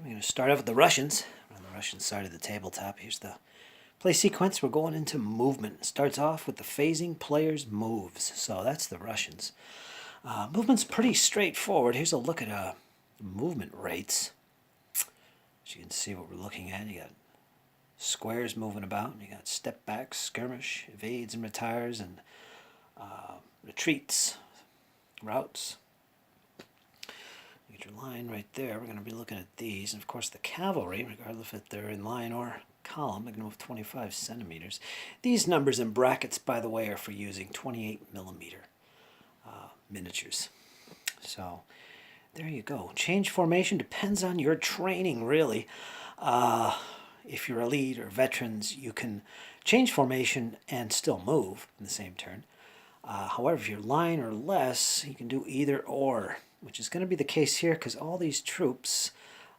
we're going to start off with the Russians. On the Russian side of the tabletop, here's the play sequence. We're going into movement. It starts off with the phasing players' moves. So that's the Russians. Movement's pretty straightforward. Here's a look at movement rates. As you can see what we're looking at, you got squares moving about. You got step backs, skirmish, evades and retires, and retreats, routes. You get your line right there. We're going to be looking at these. And of course the cavalry, regardless if they're in line or column, they're going to move 25 centimeters. These numbers in brackets, by the way, are for using 28 millimeter miniatures. So there you go. Change formation depends on your training, really. If you're elite or veterans, you can change formation and still move in the same turn. However, if you're line or less, you can do either or, which is going to be the case here because all these troops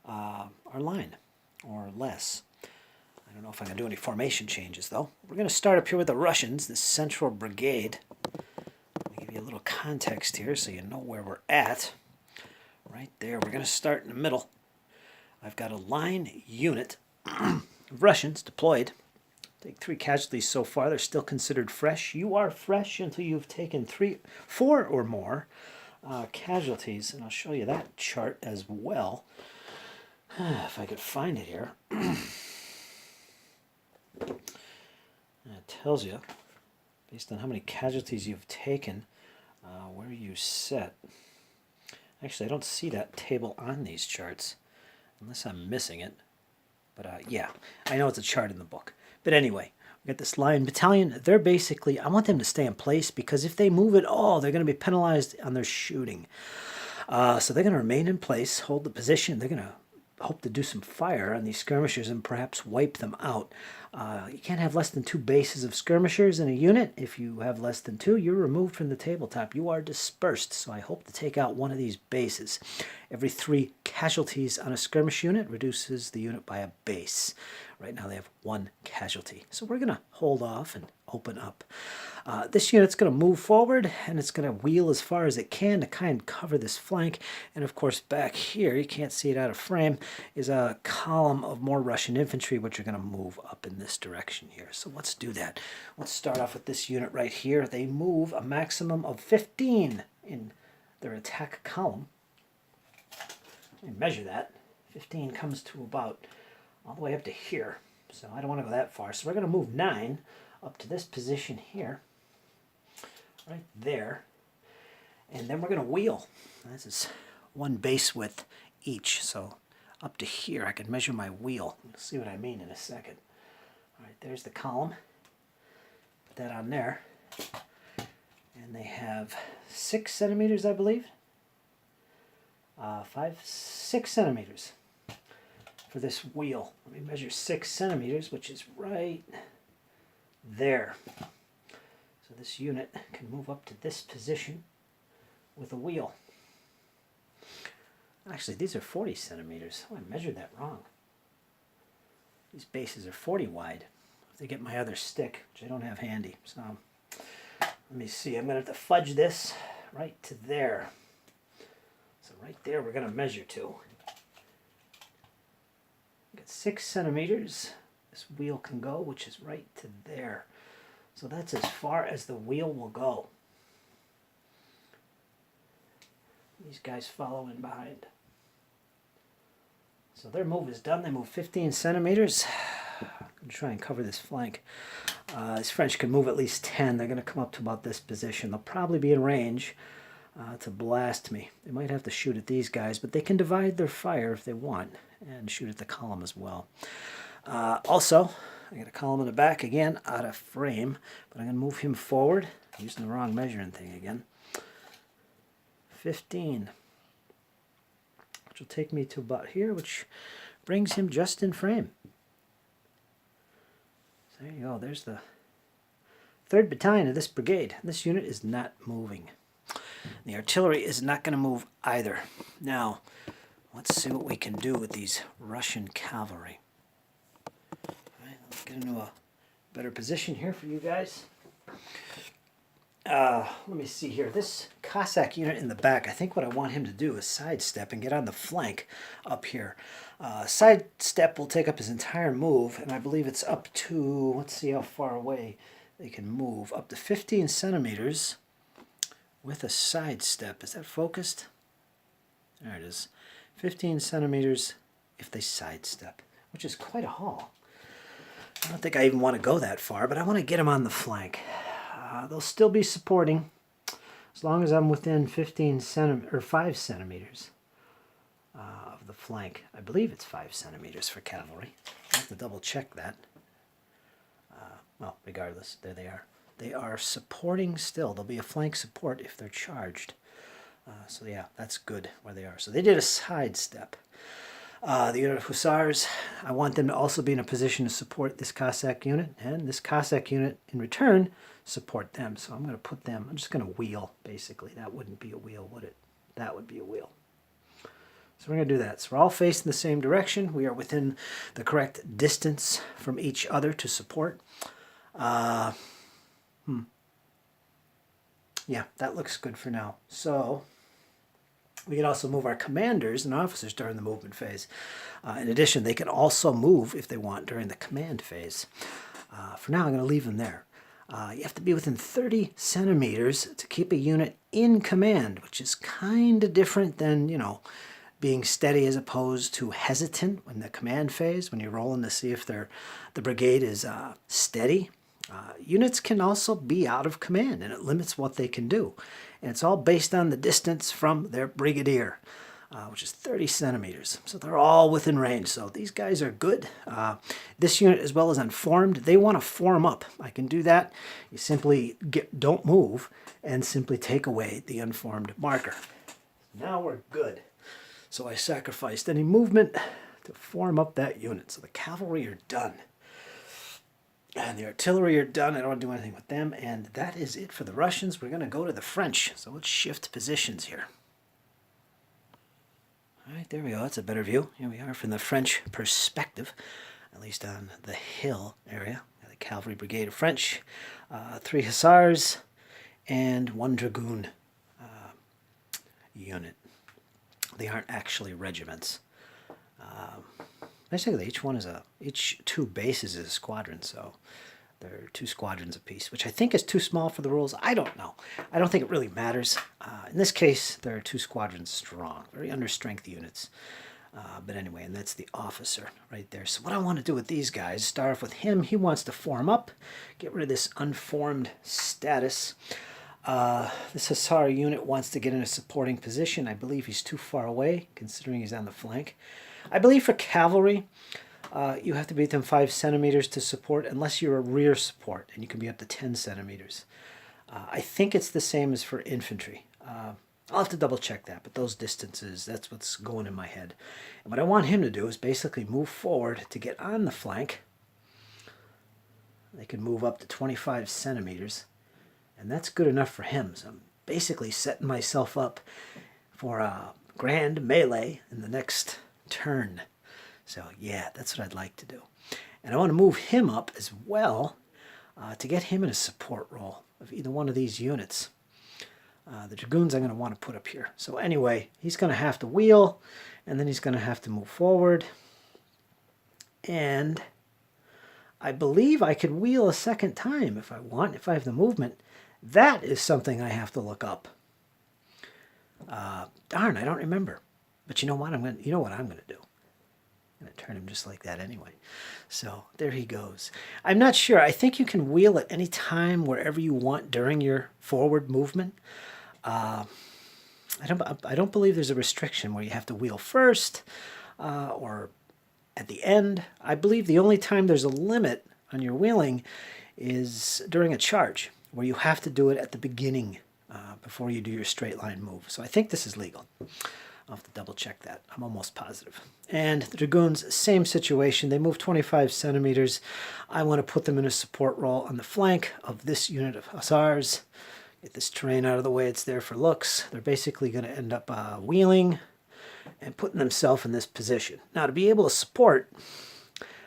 are line or less. I don't know if I'm going to do any formation changes, though. We're going to start up here with the Russians, this central brigade. Let me give you a little context here so you know where we're at. Right there, we're going to start in the middle. I've got a line unit of Russians deployed. Take 3 casualties so far. They're still considered fresh. You are fresh until you've taken 4 or more casualties, and I'll show you that chart as well. If I could find it here. It tells you, based on how many casualties you've taken, where you set. Actually, I don't see that table on these charts, unless I'm missing it. But yeah, I know it's a chart in the book. But anyway, we got this line battalion. They're basically, I want them to stay in place because if they move at all, they're going to be penalized on their shooting. So they're going to remain in place, hold the position. They're going to hope to do some fire on these skirmishers and perhaps wipe them out. You can't have less than 2 bases of skirmishers in a unit. If you have less than 2, you're removed from the tabletop. You are dispersed, so I hope to take out one of these bases. Every 3 casualties on a skirmish unit reduces the unit by a base. Right now they have 1 casualty. So we're going to hold off and open up. This unit's going to move forward, and it's going to wheel as far as it can to kind of cover this flank. And of course back here, you can't see it out of frame, is a column of more Russian infantry, which are going to move up in this direction here. So let's do that. Let's start off with this unit right here. They move a maximum of 15 in their attack column. Let me measure that. 15 comes to about all the way up to here. So I don't want to go that far. So we're going to move 9 up to this position here. Right there. And then we're going to wheel. This is 1 base width each. So up to here I can measure my wheel. You'll see what I mean in a second. Alright, there's the column. Put that on there. And they have 6 centimeters, I believe. 6 centimeters for this wheel. Let me measure 6 centimeters, which is right there. So this unit can move up to this position with a wheel. Actually, these are 40 centimeters. Oh, I measured that wrong. These bases are 40 wide. If they get my other stick, which I don't have handy. So let me see. I'm going to have to fudge this right to there. So right there we're going to measure to. Got 6 centimeters. This wheel can go, which is right to there. So that's as far as the wheel will go. These guys follow in behind. So their move is done. They move 15 centimeters. I'm going to try and cover this flank. These French can move at least 10. They're going to come up to about this position. They'll probably be in range to blast me. They might have to shoot at these guys, but they can divide their fire if they want and shoot at the column as well. Also, I got a column in the back again, out of frame, but I'm going to move him forward. I'm using the wrong measuring thing again. 15, which will take me to about here, which brings him just in frame. So there you go. There's the 3rd Battalion of this brigade. This unit is not moving. The artillery is not going to move either. Now, let's see what we can do with these Russian cavalry. All right, let's get into a better position here for you guys. let me see here. This Cossack unit in the back, I think what I want him to do is sidestep and get on the flank up here. Sidestep will take up his entire move, and I believe it's up to, let's see how far away they can move, up to 15 centimeters with a sidestep. Is that focused? There it is. 15 centimeters if they sidestep, which is quite a haul. I don't think I even want to go that far, but I want to get them on the flank. They'll still be supporting as long as I'm within 5 centimeters of the flank. I believe it's 5 centimeters for cavalry. I have to double check that. Well, regardless, there they are. They are supporting still. There'll be a flank support if they're charged. So yeah, that's good where they are. So they did a sidestep. The unit of hussars, I want them to also be in a position to support this Cossack unit, and this Cossack unit in return support them. So I'm going to put them, I'm just going to wheel, basically. That wouldn't be a wheel, would it? That would be a wheel. So we're going to do that. So we're all facing the same direction. We are within the correct distance from each other to support. Yeah, that looks good for now. So we can also move our commanders and officers during the movement phase. In addition, they can also move if they want during the command phase. For now, I'm going to leave them there. You have to be within 30 centimeters to keep a unit in command, which is kind of different than, you know, being steady as opposed to hesitant in the command phase when you're rolling to see if the brigade is steady. Units can also be out of command, and it limits what they can do. And it's all based on the distance from their brigadier, which is 30 centimeters. So they're all within range. So these guys are good. This unit, as well as unformed, they want to form up. I can do that. You simply don't move and simply take away the unformed marker. Now we're good. So I sacrificed any movement to form up that unit. So the cavalry are done. And the artillery are done. I don't want to do anything with them. And that is it for the Russians. We're going to go to the French. So let's shift positions here. All right, there we go. That's a better view. Here we are from the French perspective, at least on the hill area. The cavalry brigade of French, 3 hussars, and 1 dragoon unit. They aren't actually regiments. Basically, each 2 bases is a squadron, so they're 2 squadrons apiece, which I think is too small for the rules. I don't know. I don't think it really matters. In this case, there are 2 squadrons strong, very understrength units. But anyway, and that's the officer right there. So what I want to do with these guys, start off with him. He wants to form up, get rid of this unformed status. This hussar unit wants to get in a supporting position. I believe he's too far away, considering he's on the flank. I believe for cavalry, you have to be within 5 centimeters to support, unless you're a rear support, and you can be up to 10 centimeters. I think it's the same as for infantry. I'll have to double check that, but those distances, that's what's going in my head. And what I want him to do is basically move forward to get on the flank. They can move up to 25 centimeters, and that's good enough for him. So I'm basically setting myself up for a grand melee in the next turn. So yeah, that's what I'd like to do. And I want to move him up as well to get him in a support role of either one of these units. The dragoons I'm going to want to put up here. So anyway, he's going to have to wheel, and then he's going to have to move forward. And I believe I could wheel a second time if I want, if I have the movement. That is something I have to look up. Darn, I don't remember. But you know what? You know what I'm going to do. I'm going to turn him just like that anyway. So there he goes. I'm not sure. I think you can wheel at any time wherever you want during your forward movement. I don't believe there's a restriction where you have to wheel first or at the end. I believe the only time there's a limit on your wheeling is during a charge, where you have to do it at the beginning before you do your straight line move. So I think this is legal. I'll have to double check that. I'm almost positive. And the dragoons, same situation. They move 25 centimeters. I want to put them in a support role on the flank of this unit of hussars. Get this terrain out of the way. It's there for looks. They're basically going to end up wheeling and putting themselves in this position. Now, to be able to support,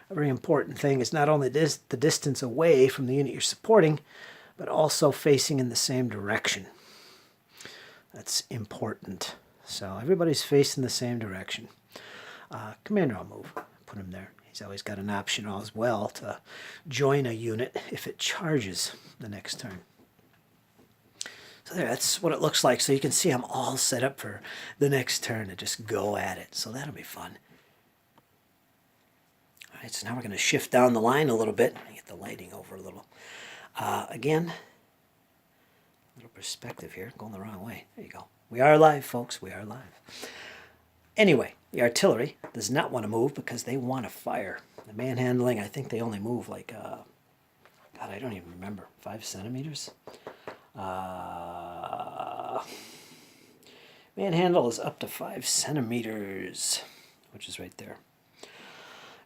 a very important thing is not only the distance away from the unit you're supporting, but also facing in the same direction. That's important. So everybody's facing the same direction. Commander, I'll move. Put him there. He's always got an option as well to join a unit if it charges the next turn. So there, that's what it looks like. So you can see I'm all set up for the next turn to just go at it. So that'll be fun. All right, so now we're going to shift down the line a little bit. Get the lighting over a little. Again, a little perspective here. Going the wrong way. There you go. We are live, folks. We are live. Anyway, the artillery does not want to move because they want to fire. The manhandling, I think they only move like, God, I don't even remember, 5 centimeters? Manhandle is up to 5 centimeters, which is right there,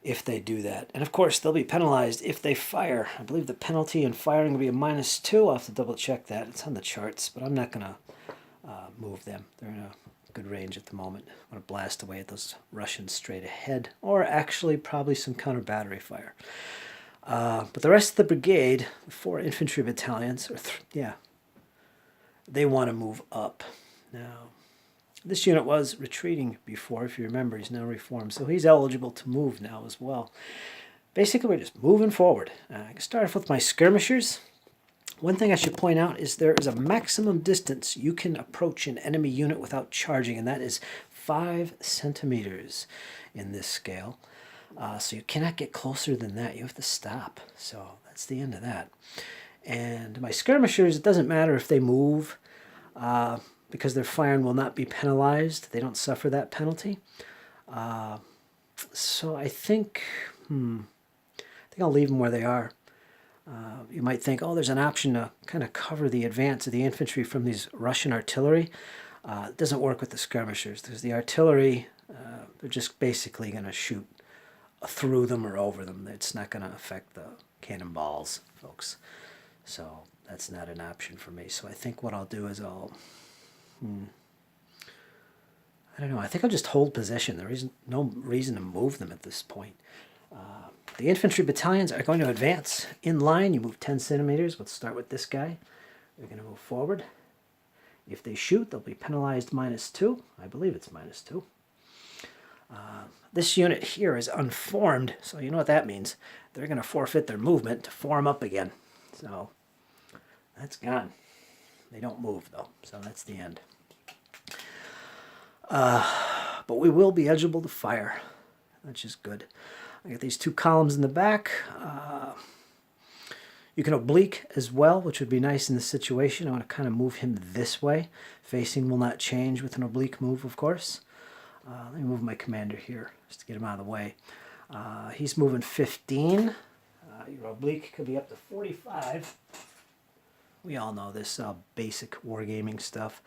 if they do that. And of course, they'll be penalized if they fire. I believe the penalty in firing will be a -2. I'll have to double check that. It's on the charts, but I'm not going to move them. They're in a good range at the moment. I'm going to blast away at those Russians straight ahead, or actually probably some counter battery fire. But the rest of the brigade, the 4 infantry battalions, they want to move up. Now, this unit was retreating before, if you remember. He's now reformed, so he's eligible to move now as well. Basically, we're just moving forward. I can start off with my skirmishers. One thing I should point out is there is a maximum distance you can approach an enemy unit without charging, and that is 5 centimeters in this scale. So you cannot get closer than that. You have to stop. So that's the end of that. And my skirmishers, it doesn't matter if they move, because their firing will not be penalized. They don't suffer that penalty. So I think I'll leave them where they are. You might think, oh, there's an option to kind of cover the advance of the infantry from these Russian artillery. It doesn't work with the skirmishers, because the artillery, they're just basically going to shoot through them or over them. It's not going to affect the cannonballs, folks. So that's not an option for me. So I think what I'll do is I don't know. I think I'll just hold position. There is no reason to move them at this point. The infantry battalions are going to advance in line. You move 10 centimeters. Let's start with this guy. They're going to move forward. If they shoot, they'll be penalized -2. I believe it's -2. This unit here is unformed, so you know what that means. They're going to forfeit their movement to form up again. So that's gone. They don't move, though, so that's the end. But we will be eligible to fire, which is good. I got these 2 columns in the back. You can oblique as well, which would be nice in this situation. I want to kind of move him this way. Facing will not change with an oblique move, of course. Let me move my commander here just to get him out of the way. He's moving 15. Your oblique could be up to 45. We all know this basic wargaming stuff.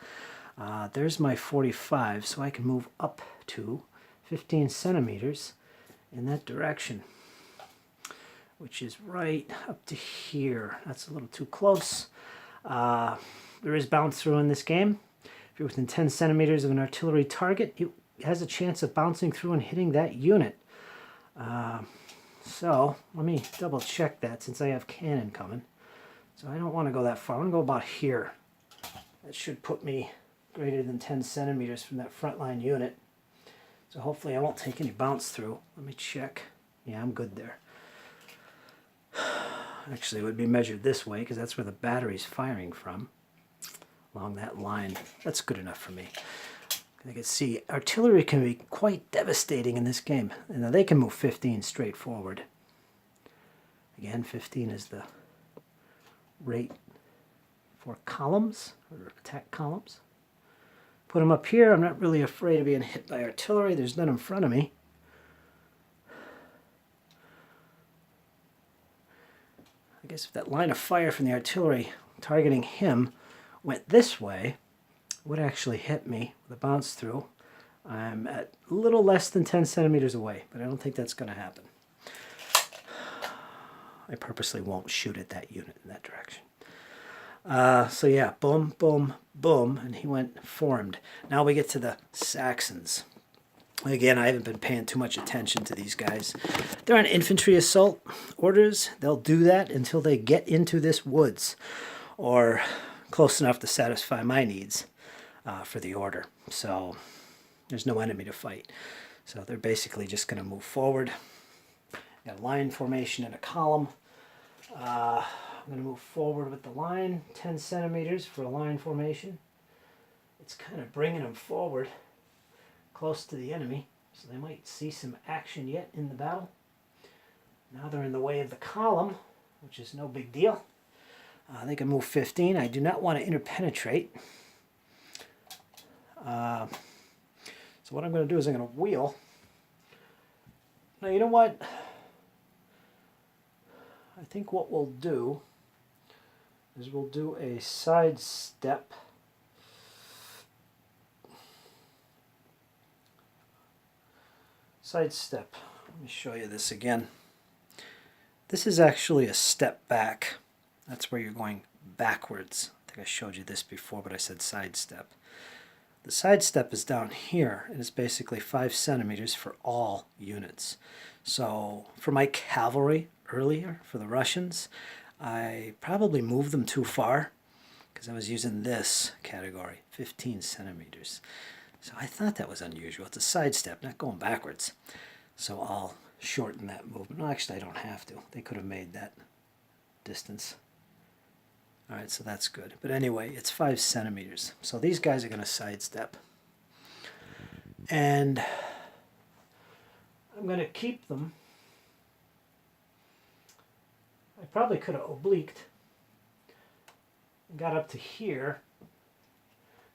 There's my 45, so I can move up to 15 centimeters in that direction, which is right up to here. That's a little too close. There is bounce through in this game. If you're within 10 centimeters of an artillery target, it has a chance of bouncing through and hitting that unit. So let me double check that, since I have cannon coming. So I don't want to go that far. I want to go about here. That should put me greater than 10 centimeters from that frontline unit. So hopefully I won't take any bounce through. Let me check. Yeah, I'm good there. Actually, it would be measured this way, because that's where the battery's firing from, along that line. That's good enough for me. I can see artillery can be quite devastating in this game. And they can move 15 straight forward. Again, 15 is the rate for columns, or attack columns. Put them up here. I'm not really afraid of being hit by artillery. There's none in front of me. I guess if that line of fire from the artillery targeting him went this way, it would actually hit me with a bounce through. I'm at a little less than 10 centimeters away, but I don't think that's going to happen. I purposely won't shoot at that unit in that direction. So yeah, boom, boom, boom, and he went formed. Now we get to the Saxons. Again, I haven't been paying too much attention to these guys. They're on infantry assault orders. They'll do that until they get into this woods. or close enough to satisfy my needs for the order. So there's no enemy to fight. So they're basically just going to move forward. Got a line formation and a column. I'm going to move forward with the line, 10 centimeters for a line formation. It's kind of bringing them forward close to the enemy, so they might see some action yet in the battle. Now they're in the way of the column, which is no big deal. They can move 15. I do not want to interpenetrate. So what I'm going to do is I'm going to wheel. Now, you know what? I think what we'll do is we'll do a side step. Side step. Let me show you this again. This is actually a step back. That's where you're going backwards. I think I showed you this before, but I said side step. The side step is down here, and it's basically 5 centimeters for all units. So for my cavalry earlier, for the Russians, I probably moved them too far because I was using this category, 15 centimeters. So I thought that was unusual. It's a side step, not going backwards. So I'll shorten that movement. No, actually, I don't have to. They could have made that distance. All right, so that's good. But anyway, it's 5 centimeters. So these guys are going to sidestep. And I'm going to keep them. I probably could have obliqued and got up to here,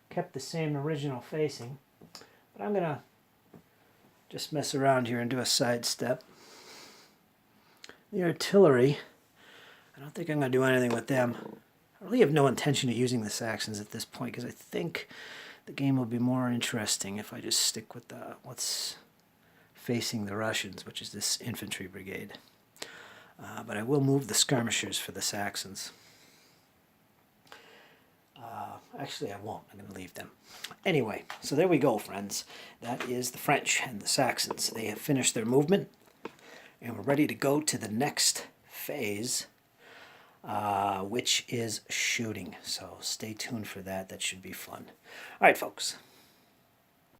kept the same original facing. But I'm going to just mess around here and do a sidestep. The artillery, I don't think I'm going to do anything with them. I really have no intention of using the Saxons at this point because I think the game will be more interesting if I just stick with what's facing the Russians, which is this infantry brigade. But I will move the skirmishers for the Saxons. Actually, I won't. I'm going to leave them. Anyway, so there we go, friends. That is the French and the Saxons. They have finished their movement, and we're ready to go to the next phase, which is shooting. So stay tuned for that. That should be fun. All right, folks.